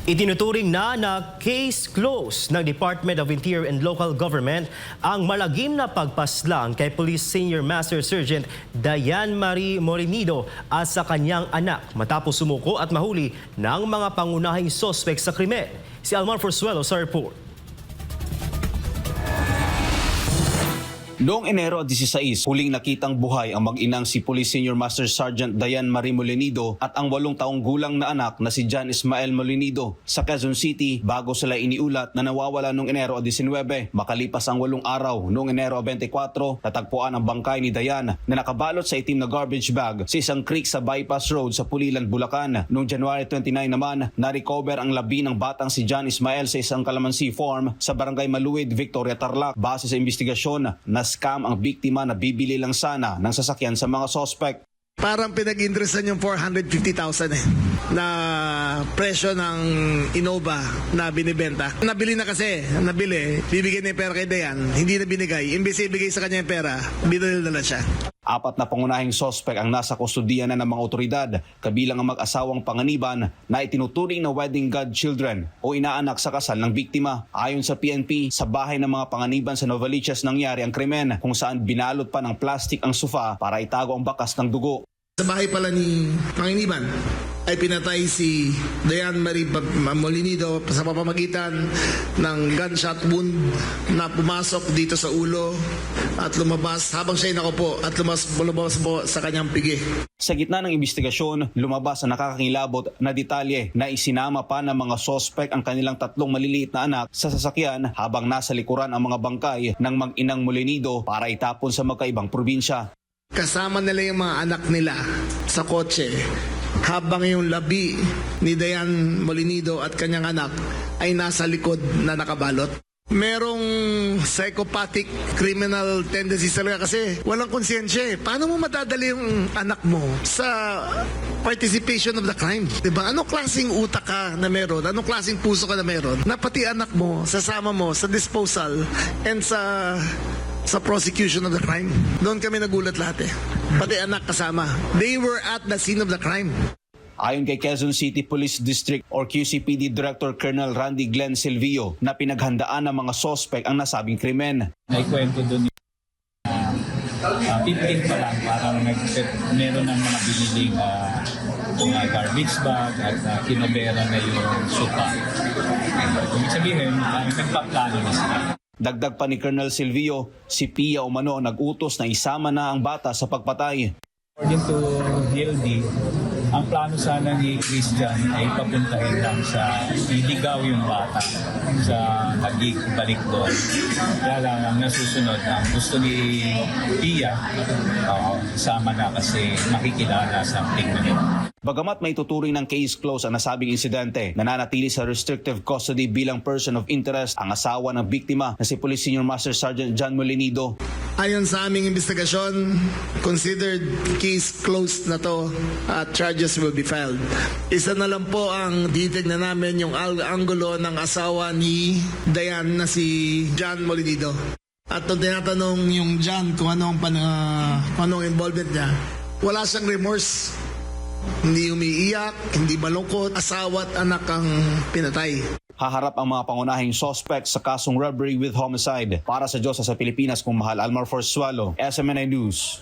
Itinuturing na case closed ng Department of Interior and Local Government ang malagim na pagpaslang kay Police Senior Master Sergeant Diane Marie Morenido at sa kanyang anak matapos sumuko at mahuli ng mga pangunahing sospek sa krimen. Si Almar Forzuelo sa report. Noong Enero 16, huling nakitang buhay ang mag-inang si Police Senior Master Sergeant Diane Marie Morenido at ang 8 taong gulang na anak na si John Ismael Morenido sa Quezon City bago sila iniulat na nawawala noong Enero 19. Makalipas ang 8 araw, noong Enero 24, natagpuan ang bangkay ni Diane na nakabalot sa itim na garbage bag sa isang creek sa Bypass Road sa Pulilan, Bulacan. Noong January 29 naman, na-recover ang labi ng batang si John Ismael sa isang calamansi farm sa Barangay Maluwid, Victoria, Tarlac. Base sa investigasyon, scam ang biktima na bibili lang sana ng sasakyan sa mga sospek. Parang pinag-interesan yung 450,000 na presyo ng Innova na binibenta. Nabili na kasi, bibigyan niya yung pera kay Dayan, hindi na binigay. Imbes ibigay sa kanya yung pera, binulil na lang siya. 4 na pangunahing sospek ang nasa kustudiya na ng mga otoridad, kabilang ang mag-asawang panganiban na itinuturing na wedding godchildren o inaanak sa kasal ng biktima. Ayon sa PNP, sa bahay ng mga panganiban sa Novaliches nangyari ang krimen kung saan binalot pa ng plastik ang sofa para itago ang bakas ng dugo. Sa bahay pala ni Panginiban ay pinatay si Diane Marie Morenido sa pamamagitan ng gunshot wound na pumasok dito sa ulo at lumabas habang siya nakaupo at lumabas po sa kanyang pigi. Sa gitna ng investigasyon, lumabas ang nakakakilabot na detalye na isinama pa ng mga sospek ang kanilang 3 maliliit na anak sa sasakyan habang nasa likuran ang mga bangkay ng mag-inang Morenido para itapon sa magkaibang probinsya. Kasama nila yung mga anak nila sa kotse habang yung labi ni Diane Morenido at kanyang anak ay nasa likod na nakabalot. Merong psychopathic criminal tendencies talaga kasi walang konsensya. Paano mo madadali yung anak mo sa participation of the crime? Diba? Anong klaseng utak ka na meron? Anong klaseng puso ka na meron? Na pati anak mo, sasama mo sa disposal and sa prosecution of the crime. Doon kami nagulat lahat Pati anak kasama. They were at the scene of the crime. Ayon kay Quezon City Police District or QCPD Director Colonel Randy Glenn Silvio na pinaghandaan ng mga sospek ang nasabing krimen. Naikwento doon 15 pa lang para meron ng mga biniling mga garbage bag at kinobera na yung sopa. Ibig sabihin, nagpaplano na sila. Dagdag pa ni Colonel Silvio, si Pia umano nag-utos na isama na ang bata sa pagpatay. According to Hildy, ang plano sana ni Christian ay papuntahin lang sa iligaw yung bata sa balik doon. Kaya lang ang nasusunod, ang gusto ni Pia, isama na kasi makikilala sa tingnan. Bagamat may tuturing ng case close ang nasabing insidente, nananatili sa restrictive custody bilang person of interest ang asawa ng biktima na si Police Senior Master Sergeant John Morenido. Ayon sa aming investigasyon, considered case closed na to at charges will be filed. Isa na lang po ang titignan namin yung anggulo ng asawa ni Diane na si John Morenido. At nung tinatanong yung John kung anong involvement niya, wala siyang remorse. Hindi umiiyak, hindi malungkot, asawa at anak ang pinatay. Haharap ang mga pangunahing suspect sa kasong robbery with homicide. Para sa Diyos sa Pilipinas, kung mahal, Almar Forzuelo, SMNI News.